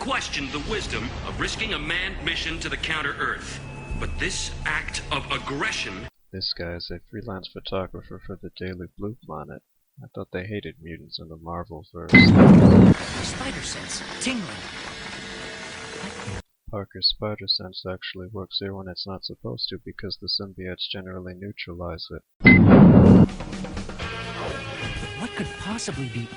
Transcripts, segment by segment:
questioned the wisdom of risking a manned mission to the Counter-Earth. But this act of aggression... This guy is a freelance photographer for the Daily Blue Planet. I thought they hated mutants in the Marvel-verse. Spider sense, tingling. Parker's spider sense actually works here when it's not supposed to because the symbiotes generally neutralize it. What could possibly be...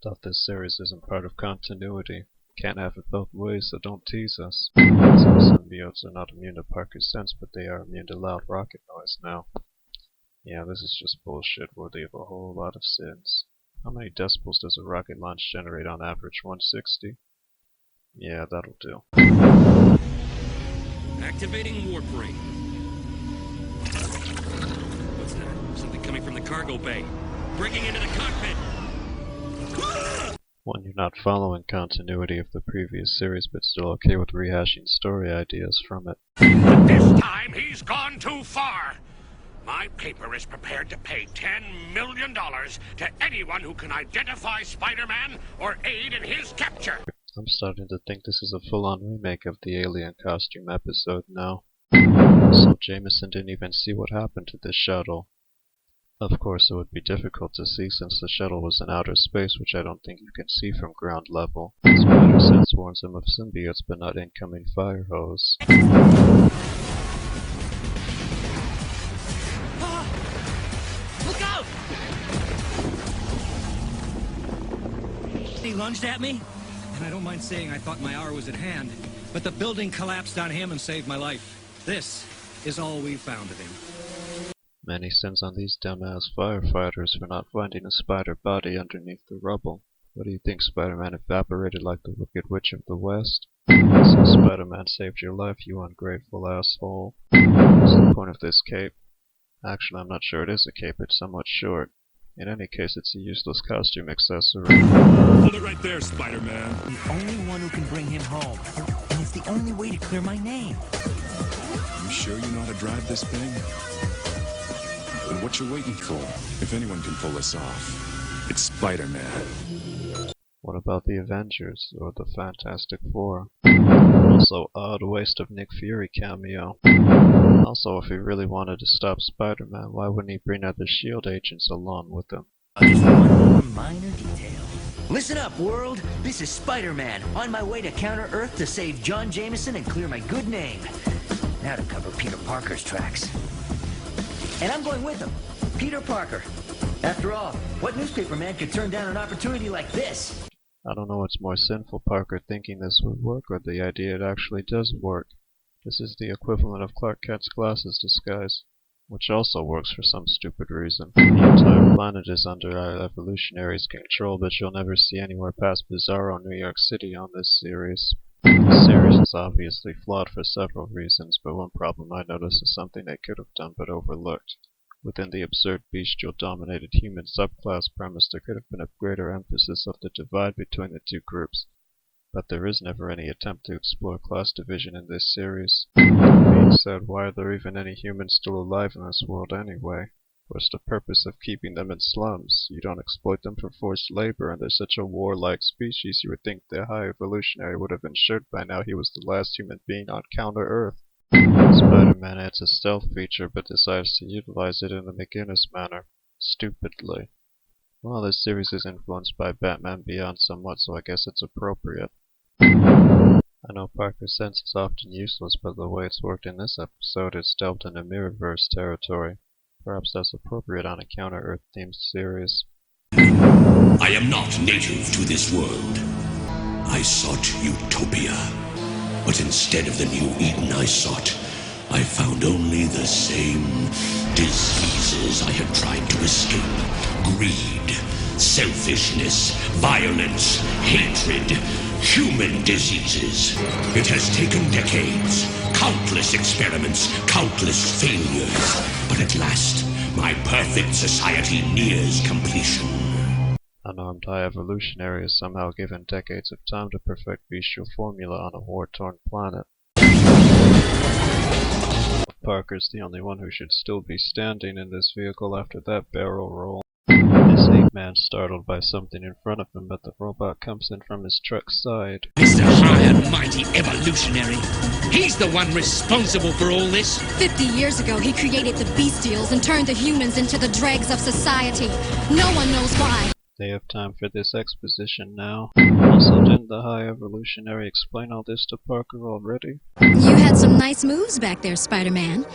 Thought this series isn't part of continuity. Can't have it both ways, so don't tease us. Some symbiotes are not immune to Parker's sense, but they are immune to loud rocket noise now. Yeah, this is just bullshit worthy of a whole lot of sins. How many decibels does a rocket launch generate on average? 160? Yeah, that'll do. Activating warp ring. What's that? Something coming from the cargo bay. Breaking into the cockpit! When you're not following continuity of the previous series, but still okay with rehashing story ideas from it. But this time he's gone too far! My paper is prepared to pay $10 million to anyone who can identify Spider-Man or aid in his capture! I'm starting to think this is a full-on remake of the alien costume episode now. So Jameson didn't even see what happened to this shuttle. Of course, it would be difficult to see since the shuttle was in outer space, which I don't think you can see from ground level. Spider sense warns him of symbiotes, but not incoming fire hose. Look out! He lunged at me, and I don't mind saying I thought my hour was at hand, but the building collapsed on him and saved my life. This is all we found of him. Many sins on these dumbass firefighters for not finding a spider body underneath the rubble. What do you think, Spider-Man evaporated like the Wicked Witch of the West? So Spider-Man saved your life, you ungrateful asshole. What's the point of this cape? Actually, I'm not sure it is a cape, it's somewhat short. In any case, it's a useless costume accessory. Hold it right there, Spider-Man. The only one who can bring him home, and it's the only way to clear my name. You sure you know how to drive this thing? Then what you waiting for? If anyone can pull this off, it's Spider-Man. What about the Avengers, or the Fantastic Four? Also, odd waste of Nick Fury cameo. Also, if he really wanted to stop Spider-Man, why wouldn't he bring other S.h.i.e.L.D. agents along with him? Just one more minor detail. Listen up, world! This is Spider-Man, on my way to Counter-Earth to save John Jameson and clear my good name. Now to cover Peter Parker's tracks. And I'm going with him, Peter Parker. After all, what newspaper man could turn down an opportunity like this? I don't know what's more sinful, Parker thinking this would work or the idea it actually does work. This is the equivalent of Clark Kent's glasses disguise, which also works for some stupid reason. The entire planet is under our evolutionaries' control, but you'll never see anywhere past Bizarro New York City on this series. The series is obviously flawed for several reasons, but one problem I notice is something they could have done but overlooked. Within the absurd bestial-dominated human subclass premise, there could have been a greater emphasis of the divide between the two groups, but there is never any attempt to explore class division in this series. That being said, why are there even any humans still alive in this world anyway? What's the purpose of keeping them in slums? You don't exploit them for forced labor, and they're such a warlike species you would think the high evolutionary would have ensured by now he was the last human being on Counter-Earth. Spider-Man adds a stealth feature, but decides to utilize it in the McGinnis manner. Stupidly. Well, this series is influenced by Batman Beyond somewhat, so I guess it's appropriate. I know Parker's sense is often useless, but the way it's worked in this episode, it's delved into Mirrorverse territory. Perhaps that's appropriate on a Counter-Earth themed series. I am not native to this world. I sought utopia. But instead of the new Eden I sought, I found only the same diseases I had tried to escape. Greed, selfishness, violence, hatred, human diseases. It has taken decades, countless experiments, countless failures. But at last, my perfect society nears completion. Unarmed high evolutionary is somehow given decades of time to perfect bestial formula on a war-torn planet. Parker's the only one who should still be standing in this vehicle after that barrel roll. This ain't Spider-Man startled by something in front of him, but the robot comes in from his truck's side. Mr. High and Mighty Evolutionary. He's the one responsible for all this. 50 years ago, he created the bestials and turned the humans into the dregs of society. No one knows why. They have time for this exposition now. Also, didn't the High Evolutionary explain all this to Parker already? You had some nice moves back there, Spider-Man.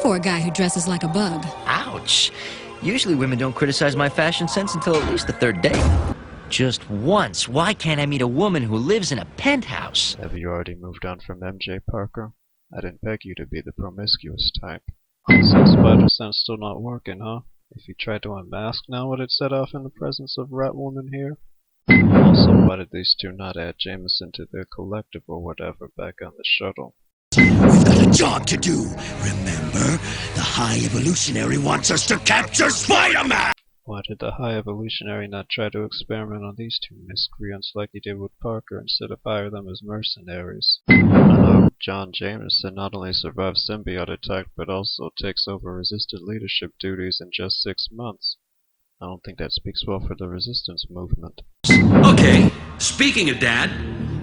For a guy who dresses like a bug. Ouch. Usually women don't criticize my fashion sense until at least the third date. Just once. Why can't I meet a woman who lives in a penthouse? Have you already moved on from MJ, Parker? I didn't beg you to be the promiscuous type. So Spider-Sense still not working, huh? If you tried to unmask now, would it set off in the presence of Ratwoman here? Also, why did these two not add Jameson to their collective or whatever back on the shuttle? We've got a job to do. Remember, the High Evolutionary wants us to capture Spider-Man! Why did the High Evolutionary not try to experiment on these two miscreants like he did with Parker instead of hire them as mercenaries? I know John Jameson not only survives symbiote attack but also takes over Resistance leadership duties in just 6 months. I don't think that speaks well for the Resistance movement. Okay, speaking of Dad,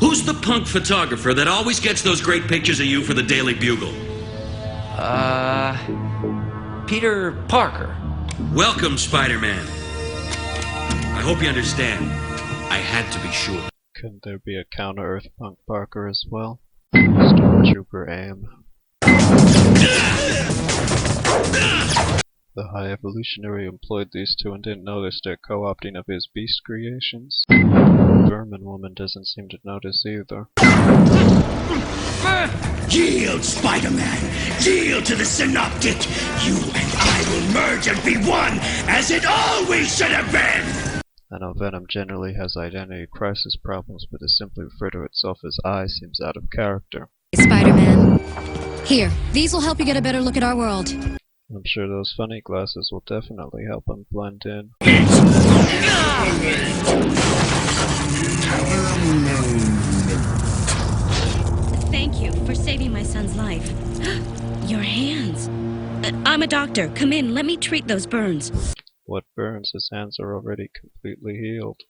who's the punk photographer that always gets those great pictures of you for the Daily Bugle? Peter Parker. Welcome, Spider-Man. I hope you understand. I had to be sure. Couldn't there be a counter-Earth punk Parker as well? Stormtrooper AIM. The High Evolutionary employed these two and didn't notice their co-opting of his beast creations. Vermin Woman doesn't seem to notice either. Yield, Spider-Man! Yield to the Synoptic! You and I will merge and be one, as it always should have been! I know Venom generally has identity crisis problems, but to simply refer to itself as I seems out of character. Spider-Man. Here, these will help you get a better look at our world. I'm sure those funny glasses will definitely help him blend in. Thank you for saving my son's life. Your hands. I'm a doctor. Come in. Let me treat those burns. What burns? His hands are already completely healed.